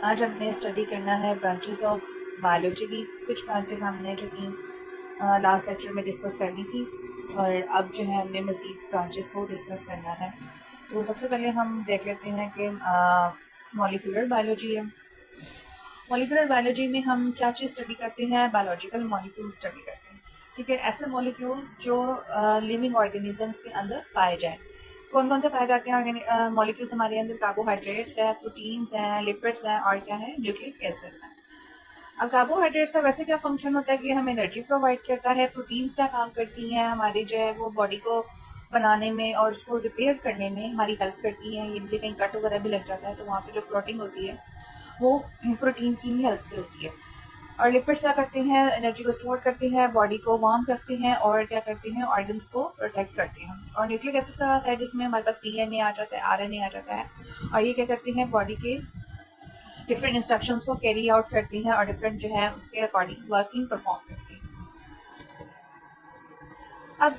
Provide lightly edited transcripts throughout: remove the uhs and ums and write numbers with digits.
आज हमने स्टडी करना है ब्रांचेस ऑफ बायोलॉजी की। कुछ ब्रांचेस हमने जो थी लास्ट लेक्चर में डिस्कस कर ली थी, और अब जो है हमने मज़ीद ब्रांचेस को डिस्कस करना है। तो सबसे पहले हम देख लेते हैं कि मॉलिक्यूलर बायोलॉजी है। मॉलिक्यूलर बायोलॉजी में हम क्या चीज़ स्टडी करते हैं? बायोलॉजिकल मॉलिक्यूल स्टडी करते हैं। ठीक है, ऐसे मॉलिक्यूल्स जो लिविंग ऑर्गेनिजम्स के अंदर पाए जाएँ। कौन कौन से पाए जाते हैं मॉलिक्यूल्स हमारे अंदर? कार्बोहाइड्रेट्स है, प्रोटीन्स हैं, लिपिड्स हैं, और क्या है? न्यूक्लिक एसिड्स हैं। अब कार्बोहाइड्रेट्स का वैसे क्या फंक्शन होता है कि हमें एनर्जी प्रोवाइड करता है। प्रोटीन्स क्या काम करती हैं? हमारी जो है वो बॉडी को बनाने में और उसको रिपेयर करने में हमारी हेल्प करती हैं। यदि कहीं कट वगैरह भी लग जाता है तो वहाँ पे जो क्लॉटिंग होती है वो प्रोटीन की ही हेल्प से होती है। और लिपिड्स क्या करते हैं? एनर्जी को स्टोर करते हैं, बॉडी को वार्म रखते हैं, और क्या करते हैं? ऑर्गन्स को प्रोटेक्ट करते हैं। और न्यूक्लिक एसिड का है जिसमें हमारे पास डीएनए आ जाता है, आरएनए आ जाता है, और ये क्या करते हैं? बॉडी के डिफरेंट इंस्ट्रक्शंस को कैरी आउट करती हैं और डिफरेंट जो है उसके अकॉर्डिंग वर्किंग परफॉर्म करती हैं। अब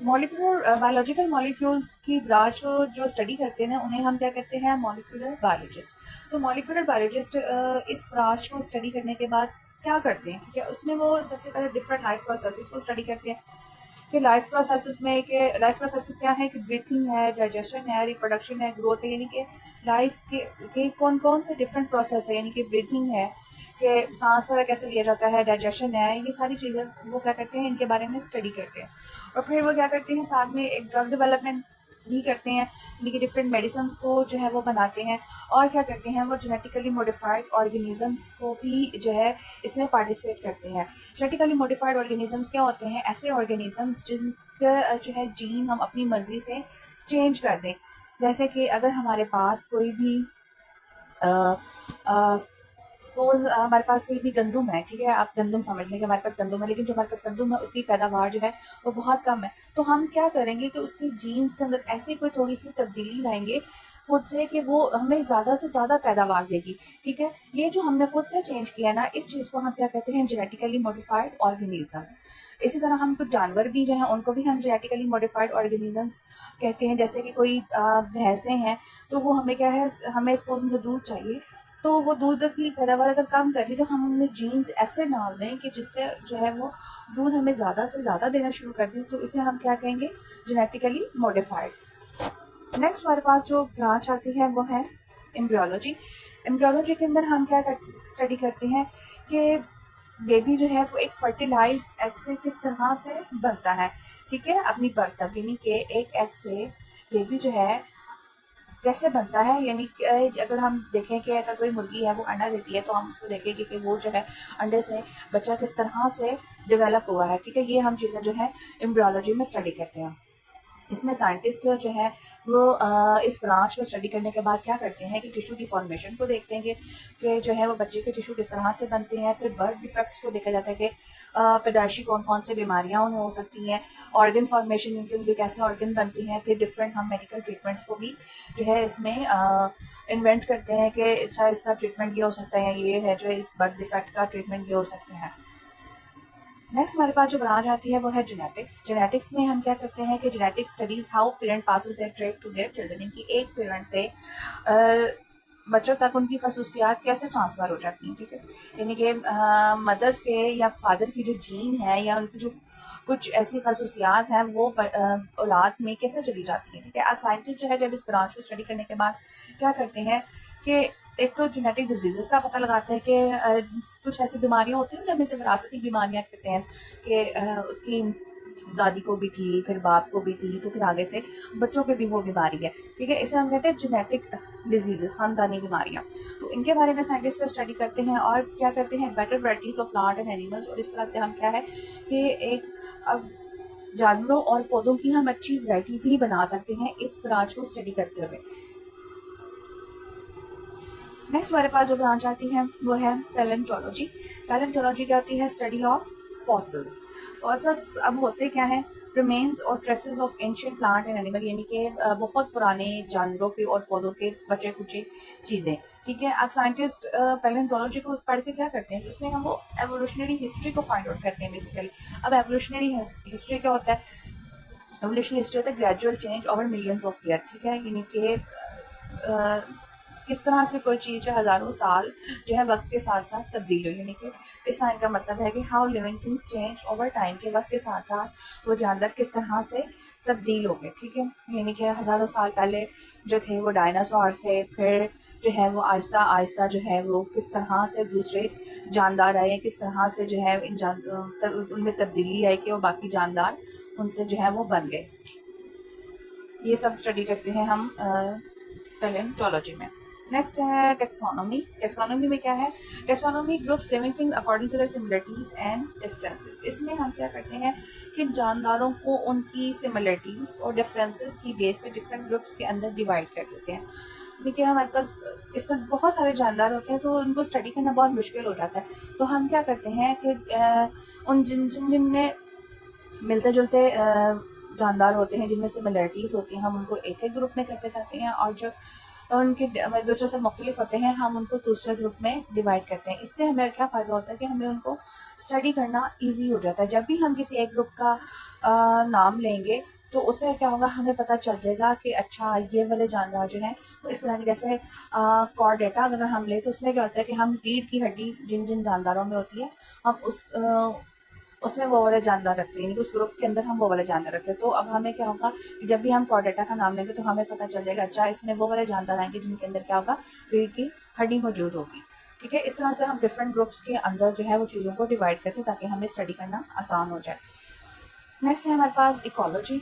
मॉलिक्यूलर बायोलॉजिकल मॉलिक्यूल्स की ब्रांच को जो स्टडी करते हैं ना, उन्हें हम क्या कहते हैं? Molecular biologist. तो मॉलिक्यूलर बायोलॉजिस्ट इस ब्रांच को स्टडी करने के बाद क्या करते हैं? ठीक है, उसमें वो सबसे पहले डिफरेंट लाइफ प्रोसेसेस को स्टडी करते हैं कि लाइफ प्रोसेसेस क्या है? कि ब्रीथिंग है, डाइजेशन है, रिप्रोडक्शन है, ग्रोथ है। यानी कि लाइफ के कौन कौन से डिफरेंट प्रोसेस है। यानी कि ब्रीथिंग है, कि सांस वगैरह कैसे लिया जाता है, डाइजेशन है, ये सारी चीज़ें वो क्या करते हैं? इनके बारे में स्टडी करते हैं। और फिर वो क्या करते हैं? साथ में एक ड्रग डेवलपमेंट भी करते हैं, यानी कि डिफरेंट मेडिसिन को जो है वो बनाते हैं। और क्या करते हैं? वो जेनेटिकली मॉडिफाइड ऑर्गेनिजम्स को भी जो है इसमें पार्टिसिपेट करते हैं। जेनेटिकली मॉडिफाइड ऑर्गेनिजम्स क्या होते हैं? ऐसे ऑर्गेनिजम्स जिनका जो है जीन हम अपनी मर्जी से चेंज कर दें। जैसे कि अगर हमारे पास कोई भी सपोज हमारे पास कोई भी गंदम है, ठीक है, आप गंदम समझ लें कि हमारे पास गंदम है, लेकिन जो हमारे पास गंदम है उसकी पैदावार जो है वो बहुत कम है। तो हम क्या करेंगे कि उसके जीन्स के अंदर ऐसी कोई थोड़ी सी तब्दीली लाएंगे खुद से कि वो हमें ज़्यादा से ज़्यादा पैदावार देगी। ठीक है, ये जो हमने खुद से चेंज किया ना, इस चीज़ को हम क्या कहते हैं? Genetically modified organisms. इसी तरह हम कुछ जानवर भी जो हैं उनको भी हम जेनेटिकली मॉडिफाइड ऑर्गेनिजम्स कहते हैं। जैसे कि कोई भैंसें हैं, तो वो हमें क्या है? हमें सपोज उनसे दूध चाहिए, तो वो दूध की पैदावार अगर कम करी तो हम उनमें जीन्स ऐसे डाल दें कि जिससे जो है वो दूध हमें ज़्यादा से ज़्यादा देना शुरू कर दें। तो इसे हम क्या कहेंगे? Genetically modified. नेक्स्ट हमारे पास जो ब्रांच आती है वो है एम्ब्रियोलॉजी। एम्ब्रियोलॉजी के अंदर हम क्या स्टडी करते हैं कि बेबी जो है वो एक फर्टिलाइज एग से किस तरह से बनता है। ठीक है, अपनी बर्थ तक, यानी कि एक एग से बेबी जो है कैसे बनता है। यानी कि अगर हम देखें कि अगर कोई मुर्गी है वो अंडा देती है, तो हम उसको देखेंगे कि वो जो है अंडे से बच्चा किस तरह से डेवलप हुआ है। ठीक है, ये हम चीज़ें जो है एम्ब्रियोलॉजी में स्टडी करते हैं। इसमें साइंटिस्ट जो है वो इस ब्रांच को स्टडी करने के बाद क्या करते हैं कि टिश्यू की फॉर्मेशन को देखते हैं कि जो है वो बच्चे के टिश्यू किस तरह से बनते हैं। फिर बर्थ डिफेक्ट्स को देखा जाता है कि पैदाइशी कौन कौन से बीमारियां उन्हें हो सकती हैं। ऑर्गन फॉर्मेशन, उनके कैसे ऑर्गन बनते हैं। फिर डिफरेंट हम मेडिकल ट्रीटमेंट्स को भी जो है इसमें इन्वेंट करते हैं कि अच्छा इसका ट्रीटमेंट ये हो सकता है, ये है जो इस बर्थ डिफेक्ट का ट्रीटमेंट ये हो सकता है। नेक्स्ट हमारे पास जो ब्रांच आती है वो है जेनेटिक्स। जेनेटिक्स में हम क्या करते हैं कि genetics studies how parent passes their trait to their children. इनकी एक पेरेंट से बच्चों तक उनकी खसूसियात कैसे ट्रांसफ़र हो जाती हैं। ठीक है, यानी कि मदर्स के या फादर की जो जीन है या उनकी जो कुछ ऐसी खसूसियात हैं वो औलाद में कैसे चली जाती हैं। ठीक है, अब साइंटिस्ट जो है जब इस ब्रांच को स्टडी करने के बाद क्या करते हैं कि एक तो जेनेटिक डिजीज़ेस का पता लगाता है कि कुछ ऐसी बीमारियां होती हैं जो हम इसे विरासती बीमारियां कहते हैं कि उसकी दादी को भी थी, फिर बाप को भी थी, तो फिर आगे से बच्चों के भी वो बीमारी है। ठीक है, इसे हम कहते हैं जेनेटिक डिजीजेस, खानदानी बीमारियां। तो इनके बारे में साइंटिस्ट पर स्टडी करते हैं और क्या करते हैं? Better varieties of plant and animals. और इस तरह से हम क्या है कि एक अब जानवरों और पौधों की हम अच्छी वैरायटी भी बना सकते हैं इस ब्रांच को स्टडी करते हुए। नेक्स्ट हमारे पास जो ब्रांच आती है वो है पैलेंटोलॉजी। पैलेंटोलॉजी क्या होती है? Study of fossils. फॉसिल्स अब होते क्या हैं? रिमेन्स और traces of ancient plant and animal, यानी कि बहुत पुराने जानवरों के और पौधों के बचे कुचे चीज़ें। ठीक है, अब साइंटिस्ट पैलेंटोलॉजी को पढ़ के क्या करते हैं? उसमें हम वो एवोल्यूशनरी हिस्ट्री को फाइंड आउट करते हैं बेसिकली। अब एवोल्यूशनरी हिस्ट्री क्या होता है? एवोल्यूशनरी हिस्ट्री होता है gradual change over millions of year. ठीक है, यानी कि किस तरह से कोई चीज़ जो हज़ारों साल जो है वक्त के साथ साथ तब्दील हुई, यानी कि इस लाइन का मतलब है कि how living things change over time, के वक्त के साथ साथ वो जानदार किस तरह से तब्दील हो गए। ठीक है, यानी कि हज़ारों साल पहले जो थे वो डायनासोर्स थे, फिर जो है वो आहिस्ता आहिस्ता जो है वो किस तरह से दूसरे जानदार आए, किस तरह से जो है उनमें तब्दीली आई कि वो बाकी जानदार उनसे जो है वो बन गए। ये सब स्टडी करते हैं हम पैलेंटोलॉजी में। नेक्स्ट है टेक्सोनोमी। टेक्सोनोमी में क्या है? Taxonomy groups living things according to their similarities and differences. इसमें हम क्या करते हैं कि जानदारों को उनकी सिमिलरिटीज और डिफरेंसेस की बेस पे डिफरेंट ग्रुप्स के अंदर डिवाइड कर देते हैं। देखिए हमारे पास इससे बहुत सारे जानदार होते हैं तो उनको स्टडी करना बहुत मुश्किल हो जाता है, तो हम क्या करते हैं कि उन जिनमें मिलते जुलते जानदार होते हैं, जिनमें सिमिलरिटीज़ होती हैं, हम उनको एक एक ग्रुप में करते जाते हैं, और जो उनके दूसरे से मुख्तलिफ होते हैं हम उनको दूसरे ग्रुप में डिवाइड करते हैं। इससे हमें क्या फ़ायदा होता है कि हमें उनको स्टडी करना इजी हो जाता है। जब भी हम किसी एक ग्रुप का नाम लेंगे तो उससे क्या होगा, हमें पता चल जाएगा कि अच्छा ये वाले जानदार जो हैं वो इस तरह के, जैसे कॉर्डेटा अगर हम ले तो उसमें क्या होता है कि हम रीढ़ की हड्डी जिन जिन जानदारों में होती है हम उसमें वो वाले जानदार रखते हैं, यानी कि उस ग्रुप के अंदर हम वो वाले जानदार रखते हैं। तो अब हमें क्या होगा कि जब भी हम कॉर्डेटा का नाम लेंगे तो हमें पता चल जाएगा अच्छा इसमें वो वाले जानदार आएंगे जिनके अंदर क्या होगा, रीढ़ की हड्डी मौजूद होगी। ठीक है, इस तरह से हम डिफरेंट ग्रुप्स के अंदर जो है वो चीज़ों को डिवाइड करते हैं ताकि हमें स्टडी करना आसान हो जाए। नेक्स्ट है हमारे पास इकोलॉजी।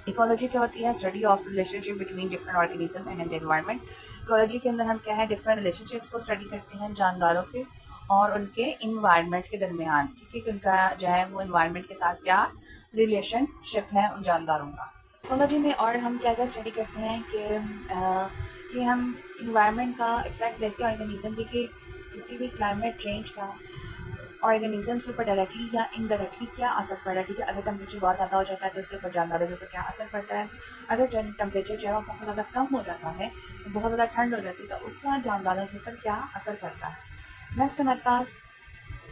इकोलॉजी क्या होती है? Study of relationship between different organism and the environment. Ecology के अंदर हम क्या है, डिफरेंट रिलेशनशिप्स को स्टडी करते हैं जानदारों के और उनके इन्वायरमेंट के दरमियान। ठीक है, कि उनका जो है वो इन्वायरमेंट के साथ क्या रिलेशनशिप है उन जानदारों का। इकोलॉजी में और हम क्या क्या स्टडी करते हैं कि हम इन्वायरमेंट का इफेक्ट देखते हैं ऑर्गेनिज्म की, कि किसी भी क्लाइमेट चेंज का ऑर्गेनिजम्स के ऊपर डायरेक्टली या इनडायरेक्टली क्या असर पड़ रहा है। ठीक है, अगर टेम्परेचर बहुत ज़्यादा हो जाता है तो उसके ऊपर जानदारों के ऊपर क्या असर पड़ता है, अगर टेम्परेचर जो है वो बहुत ज़्यादा कम हो जाता है, बहुत ज़्यादा ठंड हो जाती है तो उसका जानदारों के ऊपर क्या असर पड़ता है। नेक्स्ट हमारे पास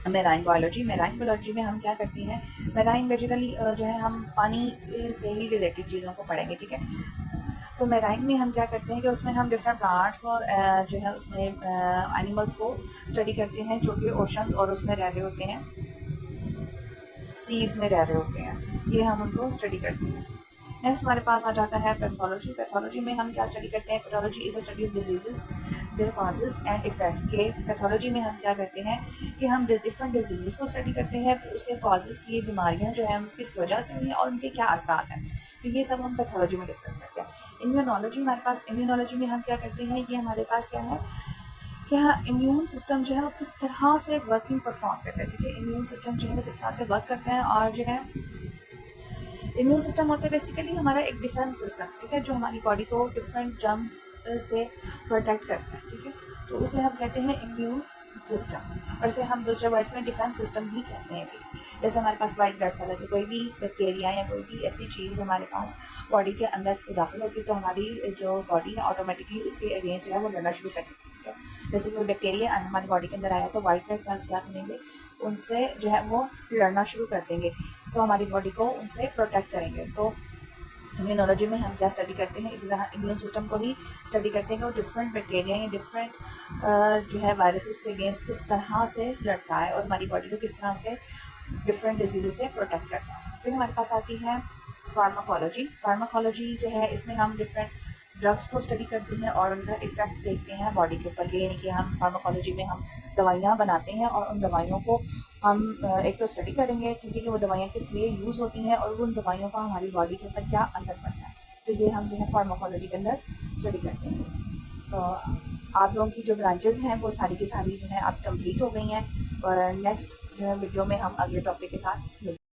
मेराइन बायोलॉजी। मेराइन बायोलॉजी में हम क्या करते हैं, मेराइन बेसिकली जो है हम पानी से ही रिलेटेड चीज़ों को पढ़ेंगे। ठीक है, तो मेराइन में हम क्या करते हैं कि उसमें हम डिफरेंट प्लांट्स और जो है उसमें एनिमल्स को स्टडी करते हैं जो कि ओशन और उसमें रह रहे होते हैं, सीज में रह रहे होते हैं, ये हम उनको स्टडी करते हैं। नेक्स्ट हमारे पास आ जाता है पैथोलॉजी। पैथोलॉजी में हम क्या स्टडी करते हैं? Pathology is a study of diseases, their causes and effect. के पैथोलॉजी में हम क्या करते हैं कि हम डिफरेंट डिजीजेस को स्टडी करते हैं, उसके कॉजेज़ की, बीमारियां जो हैं किस वजह से हुई हैं और उनके क्या असरात हैं, तो ये सब हम पैथोलॉजी में डिस्कस करते हैं। इम्यूनोलॉजी हमारे पास, इम्यूनोलॉजी में हम क्या करते हैं, ये हमारे पास क्या है कि हाँ इम्यून सिस्टम जो है वो किस तरह से वर्किंग परफॉर्म करता है। ठीक है, इम्यून सिस्टम जो है वो किस तरह से वर्क करता है, और जो है इम्यून सिस्टम होता है बेसिकली हमारा एक डिफेंस सिस्टम। ठीक है, जो हमारी बॉडी को डिफरेंट जर्म्स से प्रोटेक्ट करता है। ठीक है, तो उसे हम कहते हैं इम्यून सिस्टम, और इसे हम दूसरे वर्ड्स में डिफेंस सिस्टम भी कहते हैं। ठीक है, जैसे हमारे पास वाइट ब्लड सेल है, तो कोई भी बैक्टीरिया या कोई भी ऐसी चीज़ हमारे पास बॉडी के अंदर दाखिल होती है तो हमारी जो बॉडी है ऑटोमेटिकली उसके अगेंस्ट जो है वो लड़ना शुरू कर देती है। ठीक है, जैसे कोई बैक्टीरिया हमारी बॉडी के अंदर आया तो वाइट ब्लड सेल्स क्या करेंगे, उनसे जो है वो लड़ना शुरू कर देंगे, तो हमारी बॉडी को उनसे प्रोटेक्ट करेंगे। तो इम्यूनोलॉजी में हम क्या स्टडी करते हैं, इसी तरह इम्यून सिस्टम को ही स्टडी करते हैं कि वो डिफरेंट बैक्टीरिया या डिफरेंट जो है वायरसेस के अगेंस्ट किस तरह से लड़ता है और हमारी बॉडी को किस तरह से डिफरेंट डिजीज़ से प्रोटेक्ट करता है। फिर हमारे पास आती है फार्माकोलॉजी। फार्माकोलॉजी जो है इसमें हम डिफरेंट ड्रग्स को स्टडी करते हैं और उनका इफेक्ट देखते हैं बॉडी के ऊपर, यानी कि हम फार्माकोलॉजी में हम दवाइयाँ बनाते हैं और उन दवाइयों को हम एक तो स्टडी करेंगे, ठीक है, कि वो दवाइयाँ किस लिए यूज़ होती हैं और उन दवाइयों का हमारी बॉडी के ऊपर क्या असर पड़ता है, तो ये हम जो है फार्माकोलॉजी के अंदर स्टडी करते हैं। तो आप लोगों की जो ब्रांचेस हैं वो सारी की सारी जो है अब कंप्लीट हो गई हैं, और नेक्स्ट जो है वीडियो में हम अगले टॉपिक के साथ मिलते हैं।